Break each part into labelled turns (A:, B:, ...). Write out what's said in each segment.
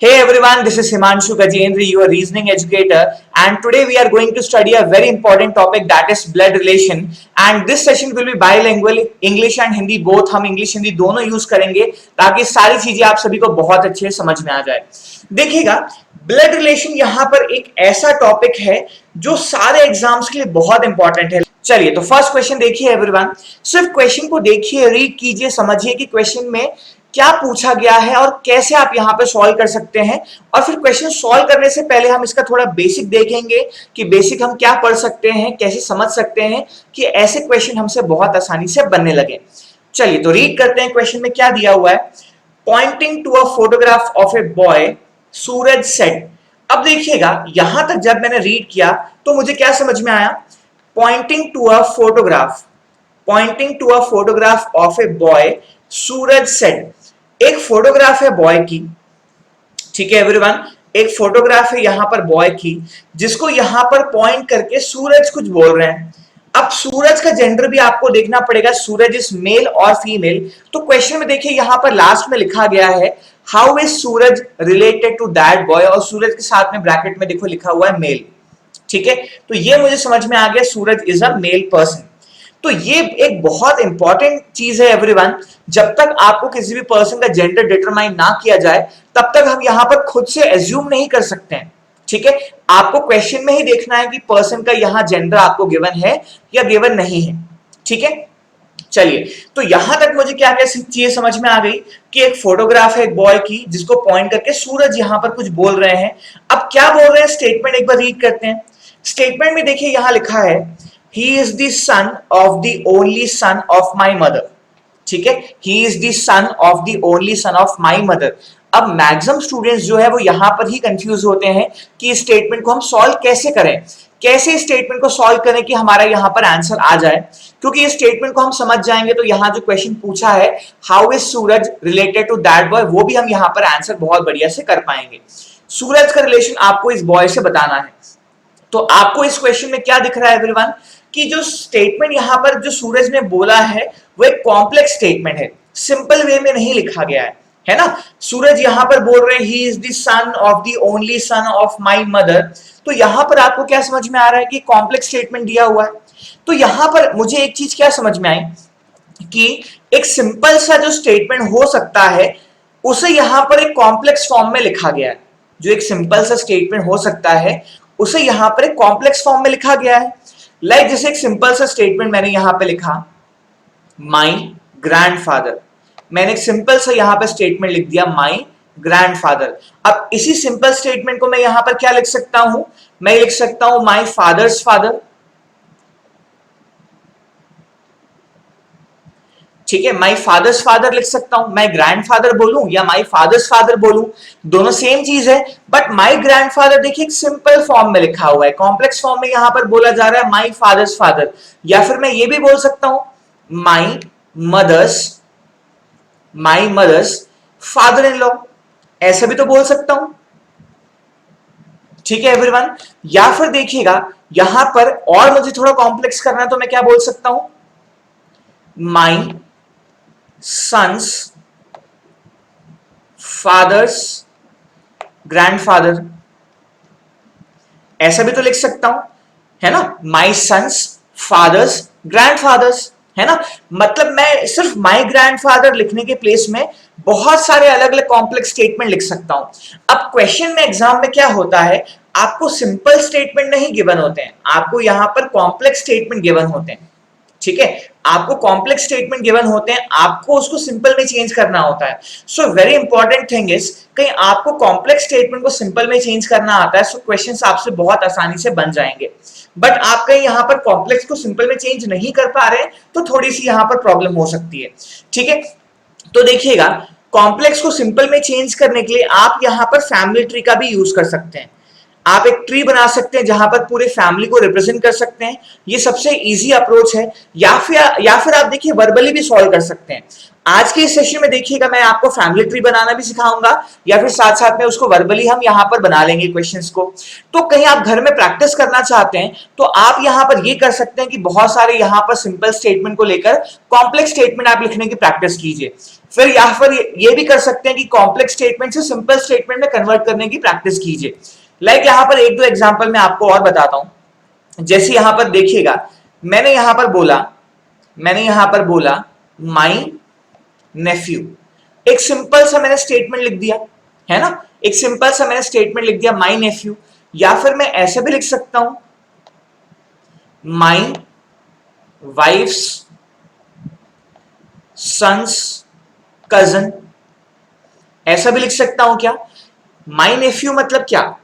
A: Hey everyone, this is Himanshu Gajendra, your reasoning educator, and today we are going to study a very important topic, that is blood relation. And this session will be bilingual, English and Hindi both. हम English Hindi दोनों use करेंगे ताकि सारी चीजें आप सभी को बहुत अच्छे समझ में आ जाए। देखिएगा, ब्लड रिलेशन यहाँ पर एक ऐसा टॉपिक है जो सारे एग्जाम्स के लिए बहुत इंपॉर्टेंट है। चलिए तो फर्स्ट क्वेश्चन देखिए एवरीवन, सिर्फ क्वेश्चन को देखिए, रीड कीजिए, समझिए कि क्वेश्चन में क्या पूछा गया है और कैसे आप यहां पर सॉल्व कर सकते हैं। और फिर क्वेश्चन सॉल्व करने से पहले हम इसका थोड़ा बेसिक देखेंगे कि बेसिक हम क्या पढ़ सकते हैं, कैसे समझ सकते हैं कि ऐसे क्वेश्चन हमसे बहुत आसानी से बनने लगे। चलिए तो रीड करते हैं, क्वेश्चन में क्या दिया हुआ है। Pointing to a photograph of a boy, Suraj सेट। अब देखिएगा, यहां तक जब मैंने रीड किया तो मुझे क्या समझ में आया, pointing to a photograph, pointing to a photograph of a boy, Suraj said. एक फोटोग्राफ है बॉय की, ठीक है एवरीवन, एक फोटोग्राफ है यहां पर बॉय की, जिसको यहां पर पॉइंट करके सूरज कुछ बोल रहे हैं। अब सूरज का जेंडर भी आपको देखना पड़ेगा, सूरज इज मेल और फीमेल। तो क्वेश्चन में देखिए यहां पर लास्ट में लिखा गया है how is Suraj related to that boy, और सूरज के साथ में ब्रैकेट में देखो लिखा हुआ है मेल। ठीक है, तो ये मुझे समझ में आ गया, सूरज इज अ मेल पर्सन। तो ये एक बहुत इंपॉर्टेंट चीज है एवरीवन, जब तक आपको किसी भी पर्सन का जेंडर डिटरमाइन ना किया जाए तब तक हम यहां पर खुद से एज्यूम नहीं कर सकते हैं। ठीक है, आपको क्वेश्चन में ही देखना है कि पर्सन का यहां जेंडर आपको गिवन है या गिवन नहीं है। ठीक है, चलिए तो यहां तक मुझे क्या क्या चीजें समझ में आ गई कि एक फोटोग्राफ है एक बॉय की, जिसको पॉइंट करके सूरज यहां पर कुछ बोल रहे हैं। अब क्या बोल रहे हैं, स्टेटमेंट एक बार रीड करते हैं। स्टेटमेंट में देखिए यहां लिखा है he is the son of the only son of my mother। ठीक है, he is the son of the only son of my mother। अब मैक्सिमम स्टूडेंट्स जो है वो यहां पर ही कंफ्यूज होते हैं कि इस स्टेटमेंट को हम सॉल्व कैसे करें, कैसे इस स्टेटमेंट को सॉल्व करें कि हमारा यहां पर आंसर आ जाए। क्योंकि इस स्टेटमेंट को हम समझ जाएंगे तो यहां जो क्वेश्चन पूछा है how is Suraj related to that boy, वो भी हम यहां पर आंसर बहुत बढ़िया से कर पाएंगे। सूरज का रिलेशन आपको इस बॉय से बताना है। तो आपको इस क्वेश्चन में क्या दिख रहा है एवरीवन, कि जो स्टेटमेंट यहां पर जो सूरज ने बोला है वो एक कॉम्प्लेक्स स्टेटमेंट है, सिंपल वे में नहीं लिखा गया है ना। सूरज यहां पर बोल रहे हैं ही is the son of the only son of my mother. तो यहां पर आपको क्या समझ में आ रहा है कि कॉम्प्लेक्स स्टेटमेंट दिया हुआ है। तो यहां पर मुझे एक चीज क्या समझ में आई कि एक सिंपल सा जो स्टेटमेंट हो सकता है उसे यहां पर एक कॉम्प्लेक्स फॉर्म में लिखा गया है। जो एक सिंपल सा स्टेटमेंट हो सकता है उसे यहां पर एक कॉम्प्लेक्स फॉर्म में लिखा गया है। लाइक जैसे एक सिंपल सा स्टेटमेंट मैंने यहां पे लिखा माई ग्रैंडफादर, मैंने एक सिंपल सा यहां पे स्टेटमेंट लिख दिया माई ग्रैंडफादर। अब इसी सिंपल स्टेटमेंट को मैं यहां पर क्या लिख सकता हूं, मैं लिख सकता हूं माई फादर्स फादर। ठीक है, माई फादर्स फादर लिख सकता हूं, मैं ग्रैंडफादर बोलूं या माई फादर्स फादर बोलूं, दोनों सेम चीज है। बट माई ग्रैंडफादर देखिए एक सिंपल फॉर्म में लिखा हुआ है, कॉम्प्लेक्स फॉर्म में यहां पर बोला जा रहा है माई फादर्स फादर। या फिर मैं ये भी बोल सकता हूं my mother's father in law, ऐसा भी तो बोल सकता हूं। ठीक है एवरीवन, या फिर देखिएगा यहां पर और मुझे थोड़ा कॉम्प्लेक्स करना है तो मैं क्या बोल सकता हूं, माई sons fathers grandfather, ऐसा भी तो लिख सकता हूं, है ना। my sons fathers grandfathers, है ना। मतलब मैं सिर्फ my grandfather लिखने के प्लेस में बहुत सारे अलग अलग कॉम्प्लेक्स स्टेटमेंट लिख सकता हूं। अब क्वेश्चन में एग्जाम में क्या होता है, आपको सिंपल स्टेटमेंट नहीं गिवन होते हैं, आपको यहां पर कॉम्प्लेक्स स्टेटमेंट गिवन होते हैं। ठीक है, आपको कॉम्प्लेक्स स्टेटमेंट गिवन होते हैं, आपको उसको सिंपल में चेंज करना होता है। So very important thing is, कहीं आपको कॉम्प्लेक्स स्टेटमेंट को सिंपल में चेंज करना आता है, सो क्वेश्चंस आपसे बहुत आसानी से बन जाएंगे। बट आप कहीं यहां पर कॉम्प्लेक्स को सिंपल में चेंज नहीं कर पा रहे तो थोड़ी सी यहां पर प्रॉब्लम हो सकती है। ठीक है, तो देखिएगा कॉम्प्लेक्स को सिंपल में चेंज करने के लिए आप यहां पर फैमिली ट्री का भी यूज कर सकते हैं। आप एक ट्री बना सकते हैं जहां पर पूरे फैमिली को रिप्रेजेंट कर सकते हैं, ये सबसे इजी अप्रोच है। या फिर आप देखिए वर्बली भी सॉल्व कर सकते हैं। आज के इस सेशन में देखिएगा मैं आपको फैमिली ट्री बनाना भी सिखाऊंगा या फिर साथ साथ में उसको वर्बली हम यहाँ पर बना लेंगे क्वेश्चंस को। तो कहीं आप घर में प्रैक्टिस करना चाहते हैं तो आप यहाँ पर ये कर सकते हैं कि बहुत सारे यहाँ पर सिंपल स्टेटमेंट को लेकर कॉम्प्लेक्स स्टेटमेंट आप लिखने की प्रैक्टिस कीजिए। फिर यहाँ पर ये भी कर सकते हैं कि कॉम्प्लेक्स स्टेटमेंट से सिंपल स्टेटमेंट में कन्वर्ट करने की प्रैक्टिस कीजिए। लाइक यहाँ पर एक दो एग्जाम्पल मैं आपको और बताता हूं। जैसे यहाँ पर देखिएगा, मैंने यहाँ पर बोला माई नेफ्यू, एक सिंपल सा मैंने स्टेटमेंट लिख दिया है ना, एक सिंपल सा मैंने स्टेटमेंट लिख दिया माई नेफ्यू। या फिर मैं ऐसे भी लिख सकता हूं माई वाइफ्स सन्स कजन, ऐसा भी लिख सकता हूं क्या। माई नेफ्यू मतलब क्या,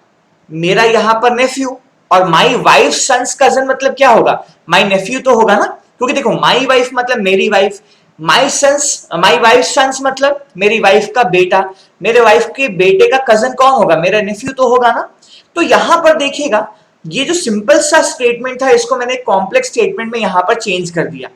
A: मेरा यहां पर नेफ्यू, और माई वाइफ सन्स कजन मतलब क्या होगा, माई नेफ्यू तो होगा ना, क्योंकि देखो माई वाइफ मतलब मेरी वाइफ, माई वाइफ सन्स मतलब मेरी वाइफ का बेटा, मेरे वाइफ के बेटे का कजन कौन होगा, मेरा नेफ्यू तो होगा ना। तो यहां पर देखिएगा ये जो सिंपल सा स्टेटमेंट था इसको मैंने कॉम्प्लेक्स स्टेटमेंट में यहां पर चेंज कर दिया,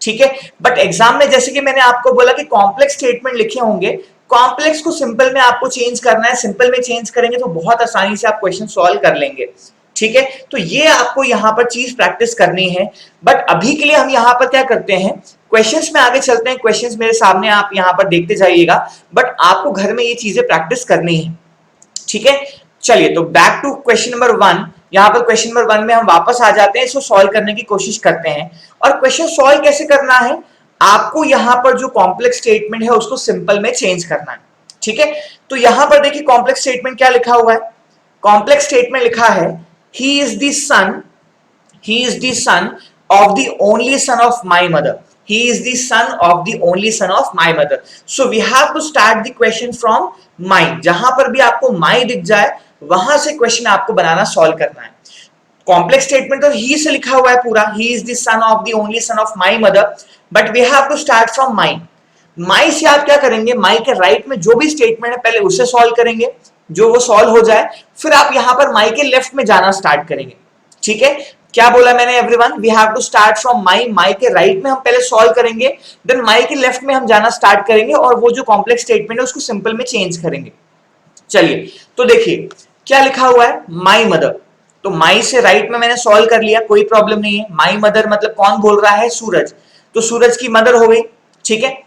A: ठीक है। बट एग्जाम में जैसे कि मैंने आपको बोला कि कॉम्प्लेक्स स्टेटमेंट लिखे होंगे, कॉम्प्लेक्स को सिंपल में आपको चेंज करना है, सिंपल में चेंज करेंगे तो बहुत आसानी से आप क्वेश्चन सॉल्व कर लेंगे, ठीक है। तो ये आपको यहां पर चीज प्रैक्टिस करनी है। बट अभी के लिए हम यहां पर क्या करते हैं, क्वेश्चंस में आगे चलते हैं। क्वेश्चंस मेरे सामने आप यहां पर देखते जाइएगा, बट आपको घर में ये चीजें प्रैक्टिस करनी है, ठीक है। चलिए तो बैक टू क्वेश्चन नंबर 1। यहां पर क्वेश्चन नंबर 1 में हम वापस आ जाते हैं, इसको सॉल्व करने की कोशिश करते हैं। और क्वेश्चन सॉल्व कैसे करना है, आपको यहां पर जो कॉम्प्लेक्स स्टेटमेंट है उसको सिंपल में चेंज करना है, ठीक है। तो यहां पर देखिए कॉम्प्लेक्स स्टेटमेंट क्या लिखा हुआ है, कॉम्प्लेक्स स्टेटमेंट लिखा है he is the son of the only son of my mother, he is the son of the only son of my mother, so we have to start the question from my, जहां पर भी आपको my दिख जाए वहां से question आपको बनाना, solve करना है। कॉम्प्लेक्स स्टेटमेंट तो ही से लिखा हुआ है पूरा, he is the son of the only son of my mother, but we have to start from my. My से आप क्या करेंगे, माई के राइट में जो भी स्टेटमेंट है पहले उसे सॉल्व करेंगे, जो वो सॉल्व हो जाए फिर आप यहां पर माई के लेफ्ट में जाना स्टार्ट करेंगे, ठीक है। क्या बोला मैंने everyone, we have to start from my, my के राइट में हम पहले सॉल्व करेंगे, देन माई के लेफ्ट में हम जाना स्टार्ट करेंगे और वो जो कॉम्प्लेक्स स्टेटमेंट है उसको सिंपल में चेंज करेंगे। चलिए तो देखिए क्या लिखा हुआ है, माई मदर, तो माई से राइट में मैंने सॉल्व कर लिया, कोई प्रॉब्लम नहीं है। माई मदर मतलब कौन बोल रहा है, सूरज, तो सूरज की मदर हो गई, ठीक है।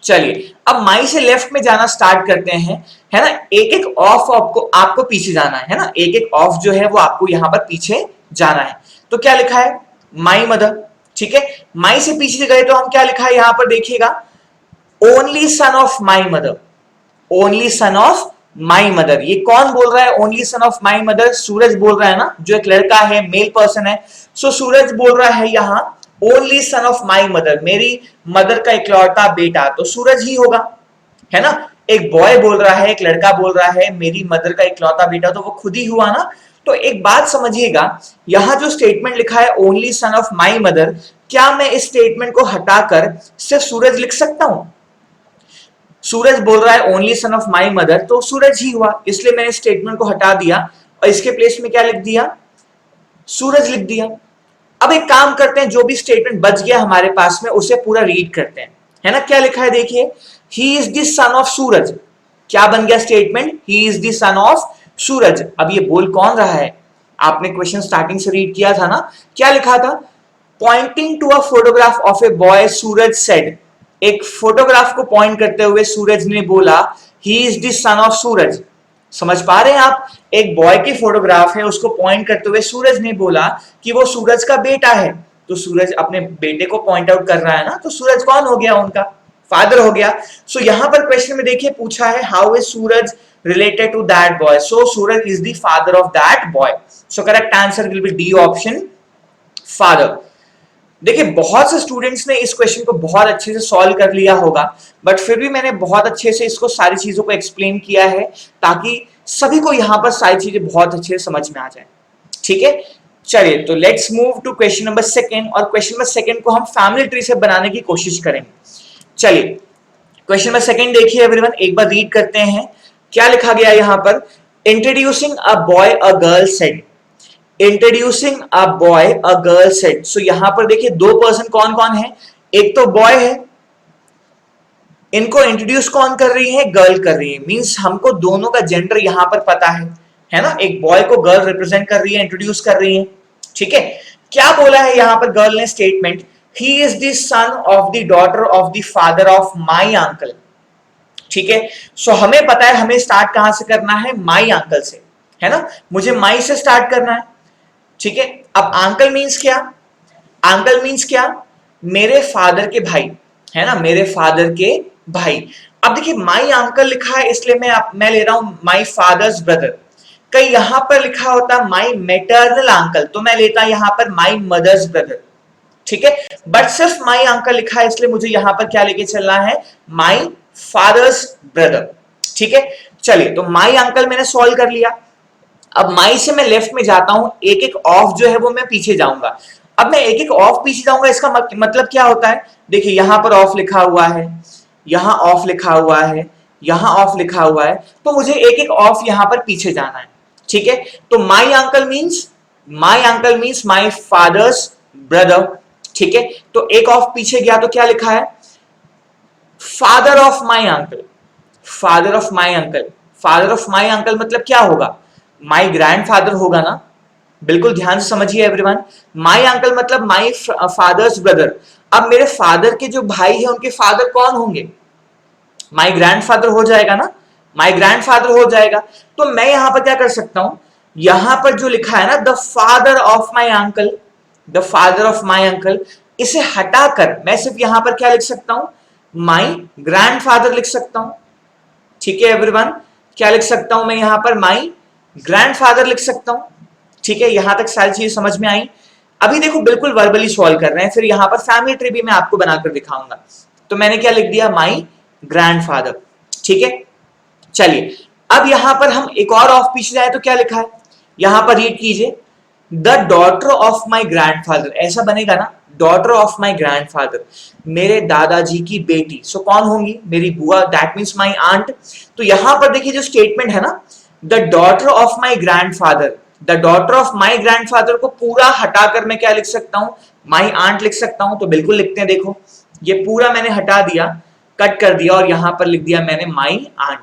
A: चलिए अब माई से लेफ्ट में जाना स्टार्ट करते हैं, है ना। एक एक ऑफ आपको पीछे जाना है ना, एक एक ऑफ जो है वो आपको यहां पर पीछे जाना है। तो क्या लिखा है, माई मदर, ठीक है। माई से पीछे गए तो हम क्या लिखा है यहां पर देखिएगा, only son of my mother, only son of my mother. ये कौन बोल रहा है, only son of my mother, Suraj बोल रहा है ना, जो एक लड़का है, मेल पर्सन है। सो सूरज बोल रहा है यहां only son of my mother, मेरी मदर का इकलौता बेटा, तो सूरज ही होगा, है ना। एक बॉय बोल रहा है, एक लड़का बोल रहा है मेरी मदर का इकलौता बेटा, तो वो खुद ही हुआ ना। तो एक बात समझिएगा, यहां जो स्टेटमेंट लिखा है only son of my mother, क्या मैं इस स्टेटमेंट को हटाकर सिर्फ सूरज लिख सकता हूं। सूरज बोल रहा है only son of my mother, तो सूरज ही हुआ, इसलिए मैंने स्टेटमेंट को हटा दिया और इसके प्लेस में क्या लिख दिया, सूरज लिख दिया। अब एक काम करते हैं, जो भी स्टेटमेंट बच गया हमारे पास में उसे पूरा रीड करते हैं, है ना। क्या लिखा है देखिए, he is the son of Suraj, क्या बन गया statement, he is the son of Suraj. अब ये बोल कौन रहा है, आपने क्वेश्चन स्टार्टिंग से रीड किया था ना, क्या लिखा था, pointing to a photograph of a boy Suraj said, एक फोटोग्राफ को पॉइंट करते हुए सूरज ने बोला ही is the son of Suraj. समझ पा रहे हैं आप, एक बॉय की फोटोग्राफ है, उसको पॉइंट करते हुए सूरज ने बोला कि वो सूरज का बेटा है, तो सूरज अपने बेटे को पॉइंट आउट कर रहा है ना, तो सूरज कौन हो गया, उनका फादर हो गया। सो यहां पर क्वेश्चन में देखिए पूछा है how is Suraj related to that boy, so Suraj is the father of that boy, so correct answer will be D option, father। देखिए बहुत से स्टूडेंट्स ने इस क्वेश्चन को बहुत अच्छे से सॉल्व कर लिया होगा, बट फिर भी मैंने बहुत अच्छे से इसको सारी चीजों को एक्सप्लेन किया है ताकि सभी को यहां पर सारी चीजें बहुत अच्छे से समझ में आ जाए, ठीक है। चलिए तो let's move to question number 2, और क्वेश्चन नंबर 2 को हम फैमिली ट्री से बनाने की कोशिश करेंगे। चलिए क्वेश्चन नंबर 2 देखिए एवरीवन, एक बार रीड करते हैं। क्या लिखा गया यहां पर, introducing a boy a girl said, introducing a boy a girl said. So यहां पर देखिए दो पर्सन कौन कौन है, एक तो बॉय है, इनको इंट्रोड्यूस कौन कर रही है? गर्ल कर रही है। मींस हमको दोनों का जेंडर यहां पर पता है ना? एक बॉय को गर्ल रिप्रेजेंट कर रही है, इंट्रोड्यूस कर रही है। ठीक है, क्या बोला है यहां पर गर्ल ने statement? He is the son of the daughter of the father of my uncle. ठीक है, सो हमें पता है हमें स्टार्ट कहां से करना है? माई अंकल से, है ना? मुझे माई से स्टार्ट करना है। ठीक है, अब अंकल मीन्स क्या? अंकल मीन्स क्या? मेरे फादर के भाई, है ना? मेरे फादर के भाई। अब देखिए माई अंकल लिखा है इसलिए मैं ले रहा हूं माई फादर्स ब्रदर। कहीं यहां पर लिखा होता माई मेटर्नल अंकल, तो मैं लेता यहां पर माई मदर्स ब्रदर। ठीक है, बट सिर्फ माई अंकल लिखा है इसलिए मुझे यहां पर क्या लेके चलना है? My father's brother. ठीक है, चलिए तो माई अंकल मैंने सॉल्व कर लिया। अब माई से मैं लेफ्ट में जाता हूं, एक एक ऑफ जो है वो मैं पीछे जाऊंगा। अब मैं एक एक ऑफ पीछे जाऊंगा, इसका मतलब क्या होता है? देखिए यहां पर ऑफ लिखा हुआ है, यहां ऑफ लिखा हुआ है, यहां ऑफ लिखा हुआ है, तो मुझे एक एक ऑफ यहां पर पीछे जाना है। ठीक है, तो my uncle means my father's brother. ठीक है, तो एक ऑफ पीछे गया तो क्या लिखा है? Father of my uncle. Father of my uncle, father of my uncle मतलब क्या होगा? माई ग्रैंडफादर होगा ना? बिल्कुल ध्यान से समझिए एवरीवन। माई अंकल मतलब माई फादर्स ब्रदर। अब मेरे फादर के जो भाई है उनके फादर कौन होंगे? माई ग्रैंडफादर हो जाएगा ना? माई ग्रैंडफादर हो जाएगा। तो मैं यहां पर क्या कर सकता हूं? यहां पर जो लिखा है ना the father of my uncle, the father of my uncle, इसे हटाकर मैं सिर्फ यहां पर क्या लिख सकता हूं? माई ग्रैंडफादर लिख सकता हूं। ठीक है एवरीवन, क्या लिख सकता हूं मैं यहां पर? माई ग्रैंडफादर लिख सकता हूं। ठीक है, यहां तक सारी चीजें समझ में आई। अभी देखो बिल्कुल वर्बली सॉल्व कर रहे हैं, फिर यहां पर फैमिली ट्री भी मैं आपको बनाकर दिखाऊंगा। तो मैंने क्या लिख दिया? माई ग्रैंडफादर। ठीक है, चलिए अब यहां पर हम एक और ऑफ पीछे जाए तो क्या लिखा है? यहां पर रीड कीजिए, the daughter of my grandfather, ऐसा बनेगा ना? डॉटर ऑफ माई ग्रैंडफादर, मेरे दादाजी की बेटी। सो कौन होंगी? मेरी बुआ, दैट मीन्स माई आंट। तो यहां पर देखिए जो स्टेटमेंट है ना, the daughter of my grandfather, the daughter of my grandfather को पूरा हटाकर मैं क्या लिख सकता हूं? माई आंट लिख सकता हूं। तो बिल्कुल लिखते हैं, देखो ये पूरा मैंने हटा दिया, कट कर दिया और यहां पर लिख दिया मैंने माई आंट।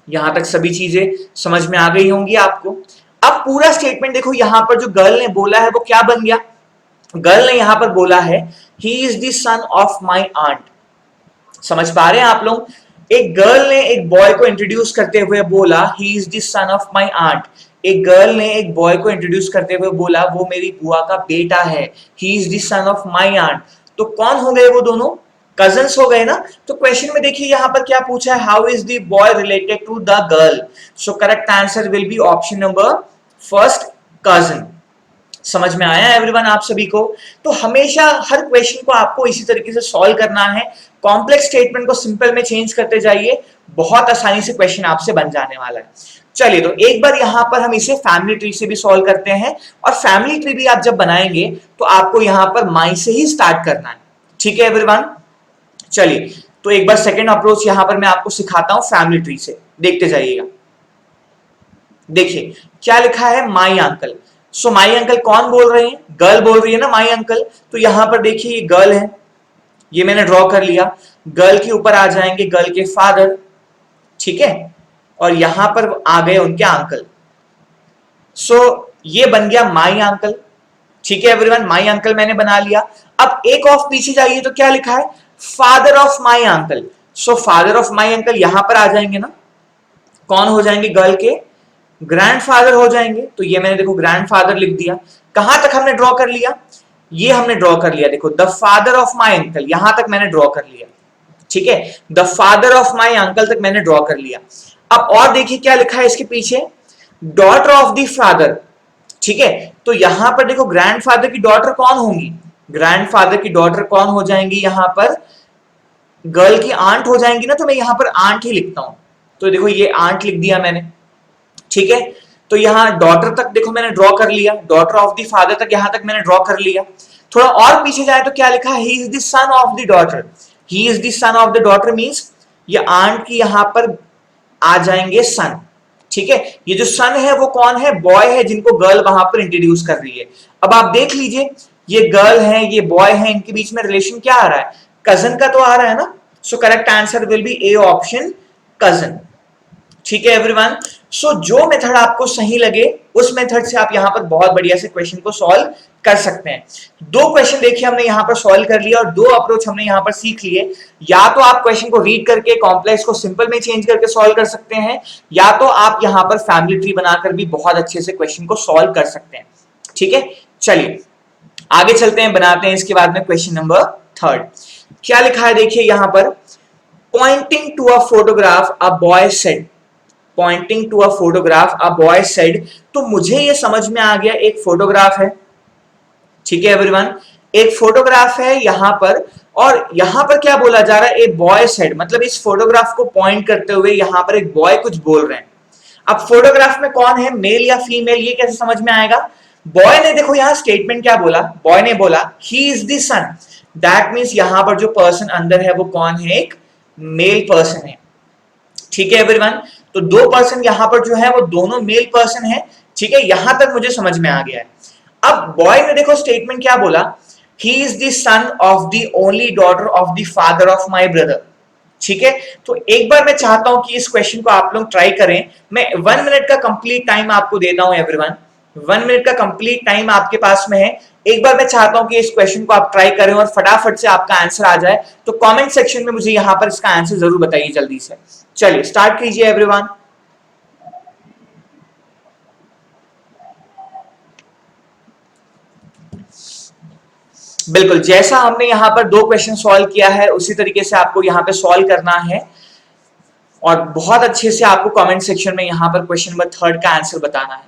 A: यहां तक सभी चीजें समझ में आ गई होंगी आपको। अब पूरा स्टेटमेंट देखो, यहां पर जो गर्ल ने बोला है वो क्या बन गया? गर्ल ने यहां पर बोला है he is the son of my aunt. समझ पा रहे हैं आप लोग? एक गर्ल ने एक बॉय को इंट्रोड्यूस करते हुए बोला ही is the son of my aunt. एक गर्ल ने एक बॉय को इंट्रोड्यूस करते हुए बोला वो मेरी बुआ का बेटा है, he is the son of my aunt. तो कौन हो गए वो दोनों? कजन्स हो गए ना? तो क्वेश्चन में देखिए यहां पर क्या पूछा है? How is the boy related to the girl? So correct answer will be option number first, cousin. समझ में आया एवरीवन आप सभी को? तो हमेशा हर क्वेश्चन को आपको इसी तरीके से सॉल्व करना है। कॉम्प्लेक्स स्टेटमेंट को सिंपल में चेंज करते जाइए, बहुत आसानी से क्वेश्चन आपसे बन जाने वाला है। चलिए तो एक बार यहां पर हम इसे फैमिली ट्री से भी सॉल्व करते हैं, और फैमिली ट्री भी आप जब बनाएंगे तो आपको यहां पर माई से ही स्टार्ट करना है। ठीक है एवरीवन, चलिए तो एक बार सेकंड अप्रोच यहां पर मैं आपको सिखाता हूं फैमिली ट्री से, देखते जाइएगा। देखिए क्या लिखा है? My uncle. So my uncle कौन बोल रहे हैं? गर्ल बोल रही है ना माई अंकल। तो यहां पर देखिए ये गर्ल है, ये मैंने ड्रॉ कर लिया। गर्ल के ऊपर आ जाएंगे गर्ल के फादर, ठीक है, और यहां पर आ गए उनके अंकल। सो ये बन गया माई अंकल। ठीक है एवरीवन, माई अंकल मैंने बना लिया। अब एक ऑफ पीछे जाइए तो क्या लिखा है? Father of my uncle. So father of my uncle यहां पर आ जाएंगे ना? कौन हो जाएंगे? गर्ल के ग्रैंडफादर हो जाएंगे। तो ये मैंने देखो ग्रैंडफादर लिख दिया। कहां तक हमने ड्रॉ कर लिया? ये हमने ड्रॉ कर लिया, देखो the father of my uncle, यहां तक मैंने ड्रॉ कर लिया। ठीक है, the father of my uncle तक मैंने ड्रॉ कर लिया। अब और देखिए क्या लिखा है इसके पीछे? Daughter of the father. ठीक है, तो यहां पर देखो ग्रैंडफादर की डॉटर कौन होंगी? ग्रैंडफादर की डॉटर कौन हो जाएंगी? यहां पर गर्ल की आंट हो जाएंगी ना, तो मैं यहां पर आंट ही लिखता हूं। तो देखो ये आंट लिख दिया मैंने। ठीक है, तो यहां डॉटर तक देखो मैंने ड्रॉ कर लिया, डॉटर ऑफ द फादर तक यहां तक मैंने ड्रॉ कर लिया। थोड़ा और पीछे जाए तो क्या लिखा है? He is the son of the daughter. He is the son of the daughter means ये आंट की यहां पर आ जाएंगे सन। ठीक है, ये जो सन है वो कौन है? बॉय है, जिनको गर्ल वहां पर इंट्रोड्यूस कर रही है। अब आप देख लीजिए ये गर्ल है, ये बॉय है, इनके बीच में रिलेशन क्या आ रहा है? कजन का तो आ रहा है ना? सो correct answer will B A option, cousin. ठीक है एवरीवन। सो जो मेथड आपको सही लगे उस मेथड से आप यहां पर बहुत बढ़िया से क्वेश्चन को सॉल्व कर सकते हैं। दो क्वेश्चन देखिए हमने यहां पर सॉल्व कर लिया और दो अप्रोच हमने यहां पर सीख लिए। या तो आप क्वेश्चन को रीड करके कॉम्प्लेक्स को सिंपल में चेंज करके सॉल्व कर सकते हैं, या तो आप यहां पर फैमिली ट्री बनाकर भी बहुत अच्छे से क्वेश्चन को सॉल्व कर सकते हैं। ठीक है, चलिए आगे चलते हैं, बनाते हैं इसके बाद में क्वेश्चन नंबर थर्ड। क्या लिखा है देखिए यहां पर, pointing to a photograph a boy said, pointing to a photograph a boy said. तो मुझे ये समझ में आ गया एक फोटोग्राफ है। ठीक है एवरीवन, एक फोटोग्राफ है यहां पर, और यहां पर क्या बोला जा रहा है, ए बॉय सेड, मतलब इस फोटोग्राफ को पॉइंट करते हुए यहां पर एक बॉय कुछ बोल रहे हैं। अब फोटोग्राफ में कौन है, मेल या फीमेल, ये कैसे समझ में आएगा। बॉय ने देखो यहां स्टेटमेंट क्या बोला, बॉय ने बोला ही is the son, that means यहां पर जो पर्सन अंदर है वो कौन है, एक मेल पर्सन है। ठीक है एवरीवन, तो दो पर्सन यहां पर जो है वो दोनों मेल पर्सन है। ठीक है, यहां तक मुझे समझ में आ गया है। अब बॉय ने देखो स्टेटमेंट क्या बोला, ही is the son of the only daughter of the father of my brother. ठीक है, तो एक बार मैं चाहता हूं कि इस क्वेश्चन को आप लोग ट्राई करें। मैं 1 मिनट का कंप्लीट टाइम आपको देता हूं एवरीवन, 1 मिनट का कंप्लीट टाइम आपके पास में है। एक बार मैं चाहता हूं कि इस क्वेश्चन को आप ट्राई करें और फटाफट से आपका आंसर आ जाए। तो कमेंट सेक्शन में मुझे यहां पर इसका आंसर जरूर बताइए जल्दी से। चलिए स्टार्ट कीजिए एवरीवन। बिल्कुल, जैसा हमने यहां पर दो क्वेश्चन सॉल्व किया है उसी तरीके से आपको यहां पे सॉल्व करना है, और बहुत अच्छे से आपको कमेंट सेक्शन में यहां पर क्वेश्चन नंबर थर्ड का आंसर बताना है।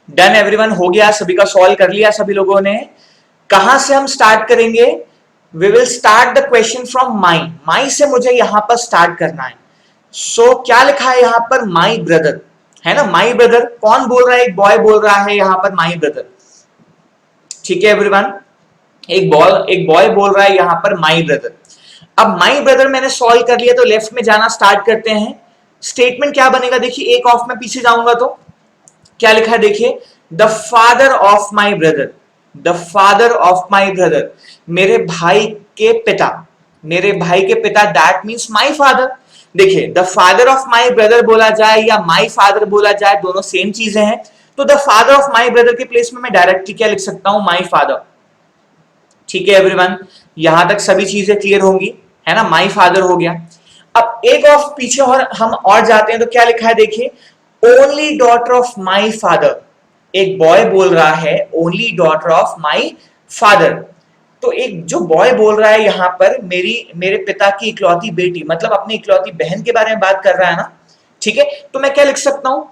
A: डन एवरीवन, हो गया, सभी का सॉल्व कर लिया सभी लोगों ने। कहां से हम स्टार्ट करेंगे, we will start the question from my, my से मुझे यहां पर स्टार्ट करना है। सो क्या लिखा है यहां पर, माई ब्रदर, है ना, माई ब्रदर। कौन बोल रहा है, एक बॉय बोल रहा है यहां पर माई ब्रदर। ठीक है एवरीवन, एक बॉय बोल रहा है यहां पर माई ब्रदर। अब माई ब्रदर मैंने सॉल्व कर लिया, तो लेफ्ट में जाना स्टार्ट करते हैं। स्टेटमेंट क्या बनेगा देखिए, एक ऑफ में पीछे जाऊंगा तो क्या लिखा है देखिए, the father of my brother, the father of my brother, मेरे भाई के पिता, मेरे भाई के पिता, दैट मीन्स माई फादर। देखिए the father of my brother बोला जाए या माई फादर बोला जाए, दोनों सेम चीजें हैं। तो the father of my brother के प्लेस में मैं डायरेक्टली क्या लिख सकता हूं, माई फादर। ठीक है एवरीवन, यहां तक सभी चीजें क्लियर होंगी, है ना, माई फादर हो गया। अब एक ऑफ पीछे और हम और जाते हैं तो क्या लिखा है देखिए, only daughter of my father, एक बॉय बोल रहा है only daughter of my father. तो एक जो बॉय बोल रहा है यहां पर मेरे पिता की इकलौती बेटी, मतलब अपनी इकलौती बहन के बारे में बात कर रहा है ना। ठीक है, तो मैं क्या लिख सकता हूं,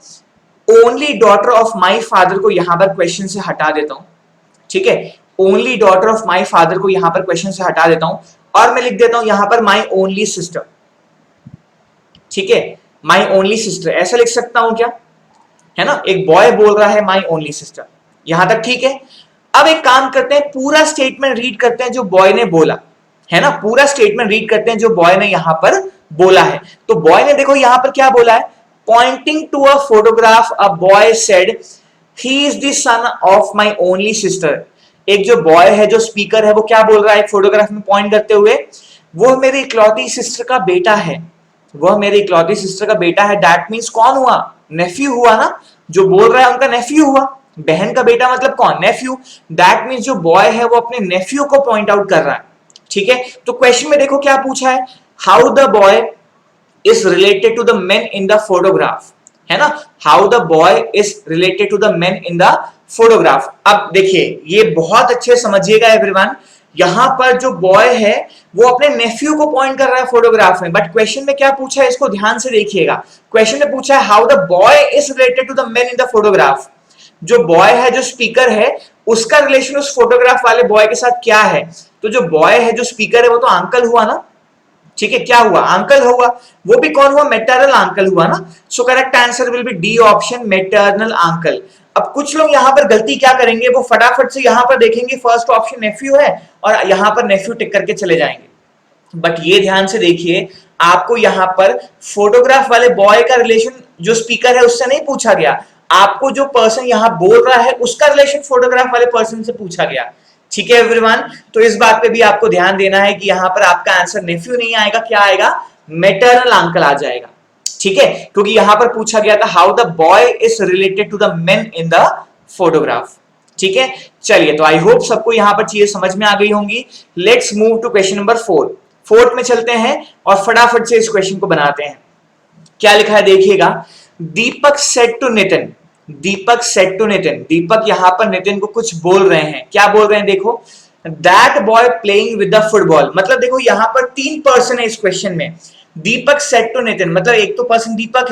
A: only daughter of my father को यहां पर क्वेश्चन से हटा देता हूं। ठीक है, only daughter of my father को यहां पर क्वेश्चन से हटा देता हूं, और मैं लिख देता हूं यहां पर माई ओनली सिस्टर। ठीक है, माई ओनली सिस्टर ऐसा लिख सकता हूं क्या, है ना, एक बॉय बोल रहा है माई ओनली सिस्टर, यहां तक ठीक है। अब एक काम करते हैं, पूरा स्टेटमेंट रीड करते हैं जो बॉय ने बोला, है ना, पूरा स्टेटमेंट रीड करते हैं जो बॉय ने यहां पर बोला है। तो बॉय ने देखो यहां पर क्या बोला है, pointing to a photograph a boy said he is the son of my only sister. एक जो बॉय है, जो स्पीकर है, वो क्या बोल रहा है, फोटोग्राफ में पॉइंट करते हुए, वो मेरी इकलौती सिस्टर का बेटा है, वह मेरी इकलौती सिस्टर का बेटा है। दैट मीन्स कौन हुआ, नेफ्यू हुआ ना, जो बोल रहा है उनका नेफ्यू हुआ, बहन का बेटा मतलब कौन, नेफ्यू। दैट मीन्स जो बॉय है वो अपने नेफ्यू को पॉइंट आउट कर रहा है। ठीक है, तो क्वेश्चन में देखो क्या पूछा है, how the boy is related to the man in the photograph, है ना, how the boy is related to the man in the photograph. अब देखिए ये बहुत अच्छे समझिएगा एवरीवन, यहां पर जो बॉय है वो अपने नेफ्यू को पॉइंट कर रहा है फोटोग्राफ में, बट क्वेश्चन में क्या पूछा है इसको ध्यान से देखिएगा। क्वेश्चन में पूछा है how the boy is related to the man in the photograph. जो बॉय है, जो स्पीकर है, उसका रिलेशन उस फोटोग्राफ वाले बॉय के साथ क्या है। तो जो बॉय है, जो स्पीकर है, वो तो अंकल हुआ ना। ठीक है, क्या हुआ, अंकल हुआ, वो भी कौन हुआ, मेटरनल अंकल हुआ ना। सो correct answer will B D option, maternal uncle. अब कुछ लोग यहाँ पर गलती क्या करेंगे, वो फटाफट से यहाँ पर देखेंगे फर्स्ट ऑप्शन नेफ्यू है और यहाँ पर नेफ्यू टिक करके चले जाएंगे। बट ये ध्यान से देखिए, आपको यहाँ पर फोटोग्राफ वाले बॉय का रिलेशन जो स्पीकर है उससे नहीं पूछा गया, आपको जो पर्सन यहाँ बोल रहा है उसका रिलेशन फोटोग्राफ वाले पर्सन से पूछा गया। ठीक है एवरीवन, तो इस बात पे भी आपको ध्यान देना है कि यहाँ पर आपका आंसर नेफ्यू नहीं आएगा, क्या आएगा, मैटरनल अंकल आ जाएगा। ठीक है, क्योंकि यहां पर पूछा गया था how the boy is related to the man in the photograph. ठीक है, चलिए, तो आई होप सबको यहां पर चीजें समझ में आ गई होंगी। Let's move to question number 4। Fourth में चलते हैं और फटाफट से इस क्वेश्चन को बनाते हैं। क्या लिखा है देखिएगा, Deepak said to Nitin, Deepak said to Nitin, Deepak यहां पर नितिन को कुछ बोल रहे हैं। क्या बोल रहे हैं देखो, that boy playing with the football. मतलब देखो यहां पर 3 पर्सन है इस क्वेश्चन में। दीपक सेड टू नितिन मतलब एक तो पर्सन दीपक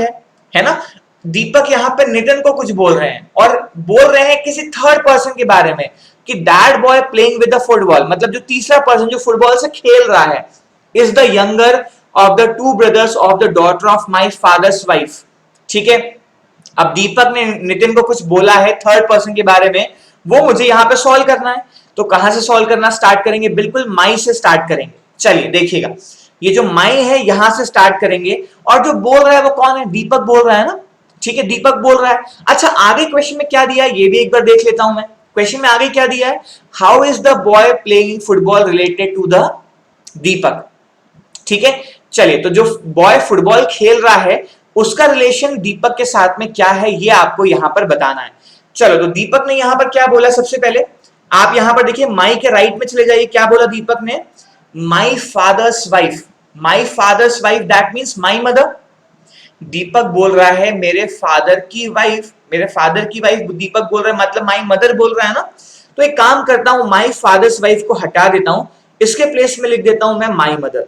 A: है ना, दीपक यहां पर नितिन को कुछ बोल रहे हैं और बोल रहे हैं किसी थर्ड पर्सन के बारे में कि that boy playing with the football. मतलब जो तीसरा पर्सन जो फुटबॉल से खेल रहा है is the younger of the 2 brothers of the daughter of my father's wife. ठीक है, अब दीपक ने नितिन को कुछ बोला है थर्ड पर्सन के बारे में, वो मुझे यहां पे सॉल्व करना है। तो कहां से सॉल्व करना स्टार्ट करेंगे, बिल्कुल माई से स्टार्ट करेंगे। चलिए देखिएगा, ये जो माई है यहां से स्टार्ट करेंगे और जो बोल रहा है वो कौन है, दीपक बोल रहा है ना। ठीक है, दीपक बोल रहा है। अच्छा, आगे क्वेश्चन में क्या दिया है ये भी एक बार देख लेता हूं मैं। क्वेश्चन में आगे क्या दिया है, how is the boy playing football related to the Deepak. ठीक है, चलिए, तो जो बॉय फुटबॉल खेल रहा है उसका रिलेशन दीपक के साथ में क्या है ये आपको यहां पर बताना है। चलो, तो दीपक ने यहां पर क्या बोला, सबसे पहले आप यहां पर देखिए माई के राइट में चले जाइए। क्या बोला दीपक ने, my father's wife, my father's wife that means my mother. Deepak बोल रहा है मेरे फादर की वाइफ, मेरे फादर की वाइफ दीपक बोल रहा है, मतलब माई मदर बोल रहा है ना। तो एक काम करता हूं, माई फादर्स वाइफ को हटा देता हूं, इसके प्लेस में लिख देता हूं मैं माई मदर।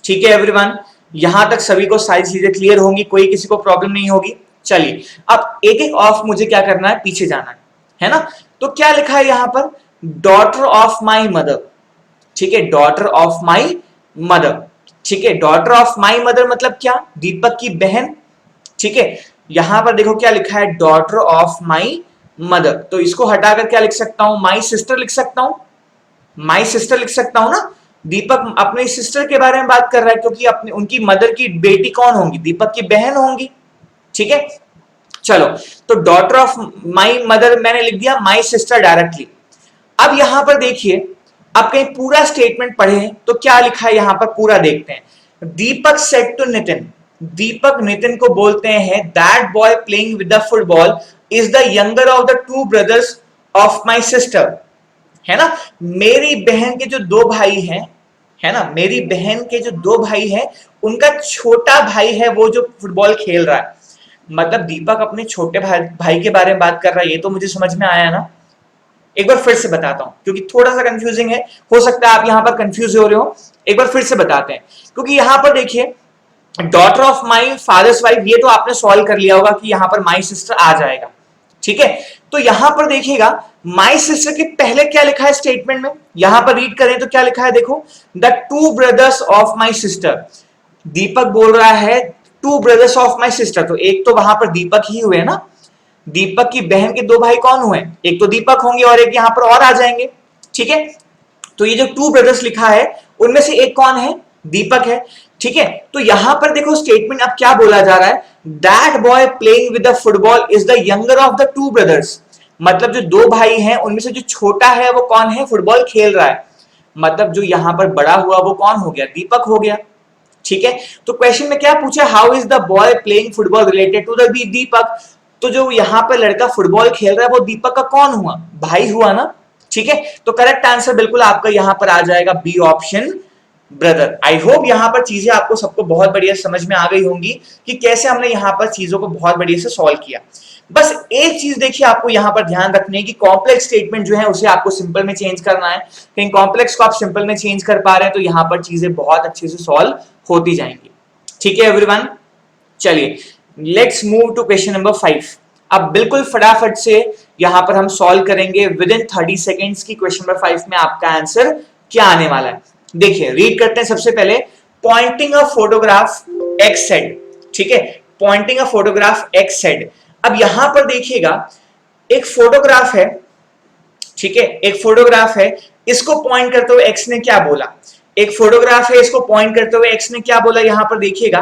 A: ठीक है एवरीवन, यहां तक सभी को सारी चीजें क्लियर होंगी, कोई किसी को प्रॉब्लम नहीं होगी। चलिए, अब एक एक ऑफ मुझे क्या करना है, पीछे जाना है ना। तो क्या लिखा है यहां पर, डॉटर ऑफ माई मदर। ठीक है, डॉटर ऑफ माई मदर। ठीक है, डॉटर ऑफ माई मदर मतलब क्या, दीपक की बहन। ठीक है, यहां पर देखो क्या लिखा है, डॉटर ऑफ माई मदर। तो इसको हटाकर क्या लिख सकता हूं, माई सिस्टर लिख सकता हूं, माई सिस्टर लिख सकता हूं ना। दीपक अपने सिस्टर के बारे में बात कर रहा है क्योंकि अपने उनकी मदर की बेटी कौन होंगी, दीपक की बहन होंगी। ठीक है, चलो, तो डॉटर ऑफ माई मदर मैंने लिख दिया, माई सिस्टर डायरेक्टली। अब यहां पर देखिए, अब कहीं पूरा स्टेटमेंट पढ़े तो क्या लिखा है यहां पर, पूरा देखते हैं। दीपक सेड टू नितिन, दीपक नितिन को बोलते हैं that boy playing with the football is the younger of the 2 brothers of my sister. है ना, मेरी बहन के जो 2 भाई हैं, है ना, मेरी बहन के जो 2 भाई हैं उनका छोटा भाई है वो जो फुटबॉल खेल रहा है। मतलब दीपक अपने छोटे भाई के बारे में बात कर रहा है, ये तो मुझे समझ में आया ना। एक बार फिर से बताता हूं क्योंकि थोड़ा सा कंफ्यूजिंग है, हो सकता है आप यहां पर कंफ्यूज हो रहे हो। एक बार फिर से बताते हैं, क्योंकि यहां पर देखिए daughter of my father's wife, ये तो आपने सॉल्व कर लिया होगा कि यहां पर माई सिस्टर आ जाएगा। ठीक है, तो यहां पर देखिएगा माई सिस्टर के पहले क्या लिखा है स्टेटमेंट में, यहां पर रीड करें तो क्या लिखा है देखो, the 2 brothers of my sister. Deepak बोल रहा है 2 ब्रदर्स ऑफ माई सिस्टर, तो एक तो वहां पर दीपक ही हुए ना, दीपक की बहन के 2 भाई कौन हुए, एक तो दीपक होंगे और एक यहां पर और आ जाएंगे। ठीक है, तो ये जो 2 ब्रदर्स लिखा है उनमें से एक कौन है, दीपक है। ठीक है, तो यहां पर देखो स्टेटमेंट अब क्या बोला जा रहा है, that boy playing with the football is the younger of the 2 brothers. मतलब जो 2 भाई हैं उनमें से जो छोटा है वो कौन है, फुटबॉल खेल रहा है। मतलब जो यहां पर बड़ा हुआ वो कौन हो गया, दीपक हो गया। ठीक है, तो क्वेश्चन में क्या पूछा, how is the boy playing football related to the Deepak. तो जो यहां पर लड़का फुटबॉल खेल रहा है वो दीपक का कौन हुआ, भाई हुआ ना। ठीक है, तो करेक्ट आंसर बिल्कुल आपका यहां पर आ जाएगा B option, brother. I hope यहां पर चीजें आपको सबको बहुत बढ़िया समझ में आ गई होंगी कि कैसे हमने यहां पर चीजों को बहुत बढ़िया से सॉल्व किया। बस एक चीज देखिए आपको यहां पर ध्यान रखनी है कि कॉम्प्लेक्स स्टेटमेंट जो है उसे आपको सिंपल में चेंज करना है। कहीं कॉम्प्लेक्स को आप सिंपल में चेंज कर पा रहे हैं तो यहां पर चीजें बहुत अच्छे से सॉल्व होती जाएंगी। ठीक है एवरीवन, चलिए let's move to question number 5। अब बिल्कुल फटाफट से यहां पर हम सॉल्व करेंगे विद इन 30 सेकेंड्स की क्वेश्चन नंबर 5 में आपका आंसर क्या आने वाला है। देखिए रीड करते हैं सबसे पहले, pointing a photograph X said. ठीक है, pointing a photograph X said, अब यहां पर देखिएगा एक फोटोग्राफ है, ठीक है, एक फोटोग्राफ है, इसको पॉइंट करते हुए एक्स ने क्या बोला, एक फोटोग्राफ है, इसको पॉइंट करते हुए एक्स ने क्या बोला यहां पर देखिएगा।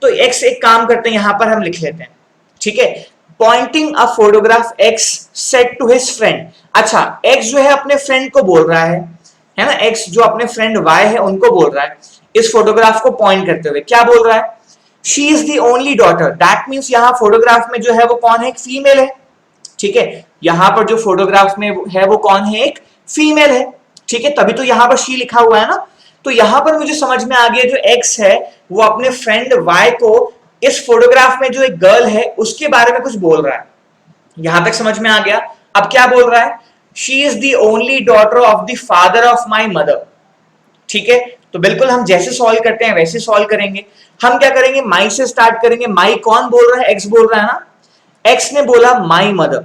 A: तो एक्स एक काम करते हैं, यहां पर हम लिख लेते हैं, ठीक है, pointing a photograph X said to his friend. अच्छा, एक्स जो है अपने फ्रेंड को बोल रहा है ना, एक्स जो अपने फ्रेंड वाई है उनको बोल रहा है, इस फोटोग्राफ को पॉइंट करते हुए क्या बोल रहा है, she is the only daughter. That means यहां फोटोग्राफ में जो है वो कौन है, एक फीमेल है, ठीक है, यहां पर जो फोटोग्राफ में है वो कौन है, एक फीमेल है, ठीक है, तभी तो यहां पर शी लिखा हुआ है ना। तो यहां पर मुझे समझ में आ गया जो एक्स है वो अपने फ्रेंड वाई को इस फोटोग्राफ में जो एक गर्ल है उसके बारे में कुछ बोल रहा है, यहां तक समझ में आ गया। अब क्या बोल रहा है, she is the only daughter of the father of my mother, ठीक है, तो बिल्कुल हम जैसे सॉल्व करते हैं वैसे सॉल्व करेंगे। हम क्या करेंगे, माई से स्टार्ट करेंगे, माई कौन बोल रहा है, एक्स बोल रहा है ना, एक्स ने बोला माई मदर,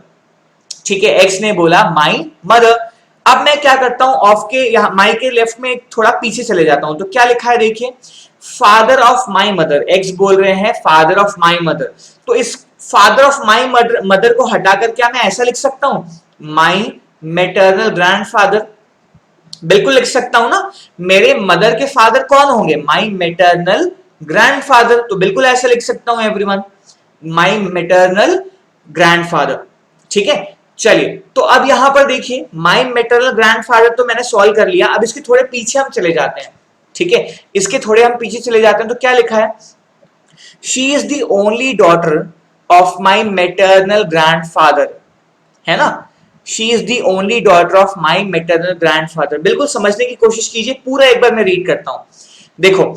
A: ठीक है, एक्स ने बोला माई मदर। अब मैं क्या करता हूं, ऑफ के यहां माई के लेफ्ट में थोड़ा पीछे चले जाता हूं, तो क्या लिखा है देखिए, father of my mother, x बोल रहे हैं फादर ऑफ माई मदर, तो इस फादर ऑफ माई मदर को हटाकर क्या मैं ऐसा लिख सकता हूं, माई मेटर्नल ग्रैंडफादर, बिल्कुल लिख सकता हूं ना, मेरे मदर के फादर कौन होंगे, माई मेटर्नल ग्रैंडफादर, तो बिल्कुल ऐसा लिख सकता हूं एवरीवन, माई मेटर्नल ग्रैंडफादर, ठीक है। चलिए, तो अब यहां पर देखिए माई मेटरनल ग्रैंडफादर तो मैंने सॉल्व कर लिया, अब इसके थोड़े पीछे हम चले जाते हैं, ठीक है, इसके थोड़े हम पीछे चले जाते हैं, तो क्या लिखा है, she is the only daughter of my maternal grandfather, है ना, she is the only daughter of my maternal grandfather. बिल्कुल समझने की कोशिश कीजिए, पूरा एक बार मैं रीड करता हूं, देखो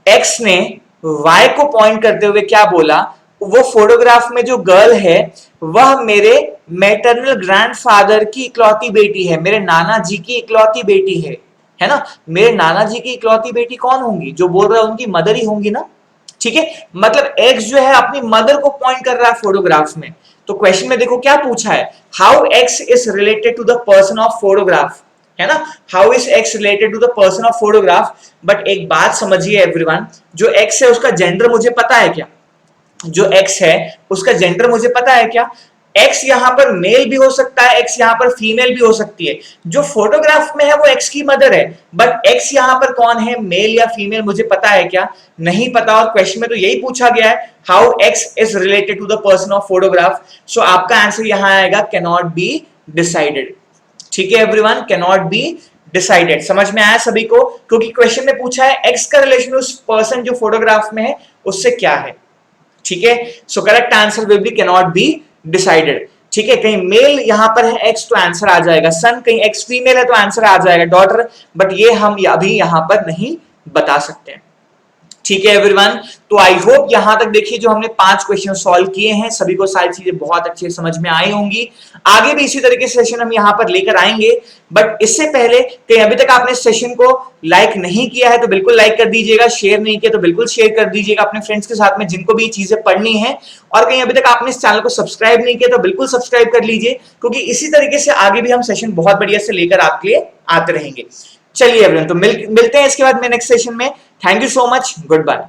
A: एक्स ने वाई को पॉइंट करते हुए क्या बोला, वो फोटोग्राफ में जो गर्ल है वह मेरे मैटरनल ग्रैंडफादर की इकलौती बेटी है, मेरे नाना जी की इकलौती बेटी है ना, मेरे नाना जी की इकलौती बेटी कौन होंगी, जो बोल रहा है उनकी मदर ही होंगी ना, ठीक है, मतलब एक्स जो है अपनी मदर को पॉइंट कर रहा है फोटोग्राफ में। तो क्वेश्चन में देखो क्या पूछा है, how x is related to the person of photograph, है ना, how is X related to the person of photograph. But एक बात समझिए एवरीवन, जो एक्स है उसका जेंडर मुझे पता है क्या, जो एक्स है उसका जेंडर मुझे पता है क्या, एक्स यहां पर मेल भी हो सकता है, एक्स यहां पर फीमेल भी हो सकती है, जो फोटोग्राफ में है वो एक्स की मदर है, बट एक्स यहां पर कौन है, मेल या फीमेल, मुझे पता है क्या, नहीं पता। और क्वेश्चन में तो यही पूछा गया है, how x is related to the person of photograph, so आपका आंसर यहां आएगा कैनॉट बी डिसाइडेड, ठीक है एवरीवन, कैनॉट बी डिसाइडेड। समझ में आया सभी को, क्योंकि क्वेश्चन में पूछा है एक्स का रिलेशन उस पर्सन जो फोटोग्राफ में है उससे क्या है, ठीक है, सो correct answer will B cannot be decided, ठीक है, कहीं मेल यहां पर है एक्स तो आंसर आ जाएगा सन, कहीं एक्स फीमेल है तो आंसर आ जाएगा डॉटर, बट ये हम अभी यहां पर नहीं बता सकते हैं, ठीक है एवरीवन। तो आई होप यहां तक देखिए जो हमने 5 क्वेश्चन सॉल्व किए हैं सभी को सारी चीजें बहुत अच्छे समझ में आई होंगी, आगे भी इसी तरीके से सेशन हम यहां पर लेकर आएंगे। बट इससे पहले कहीं अभी तक आपने सेशन को लाइक नहीं किया है तो बिल्कुल लाइक कर दीजिएगा, शेयर नहीं किया तो बिल्कुल शेयर कर दीजिएगा अपने फ्रेंड्स के साथ में जिनको भी ये चीजें पढ़नी है, और कहीं अभी तक आपने इस चैनल को सब्सक्राइब नहीं किया तो बिल्कुल सब्सक्राइब कर लीजिए, क्योंकि इसी तरीके से आगे भी हम सेशन बहुत बढ़िया से लेकर आपके लिए आते रहेंगे। चलिए एवरीवन, तो मिलते हैं इसके बाद में नेक्स्ट सेशन में। Thank you so much, good bye.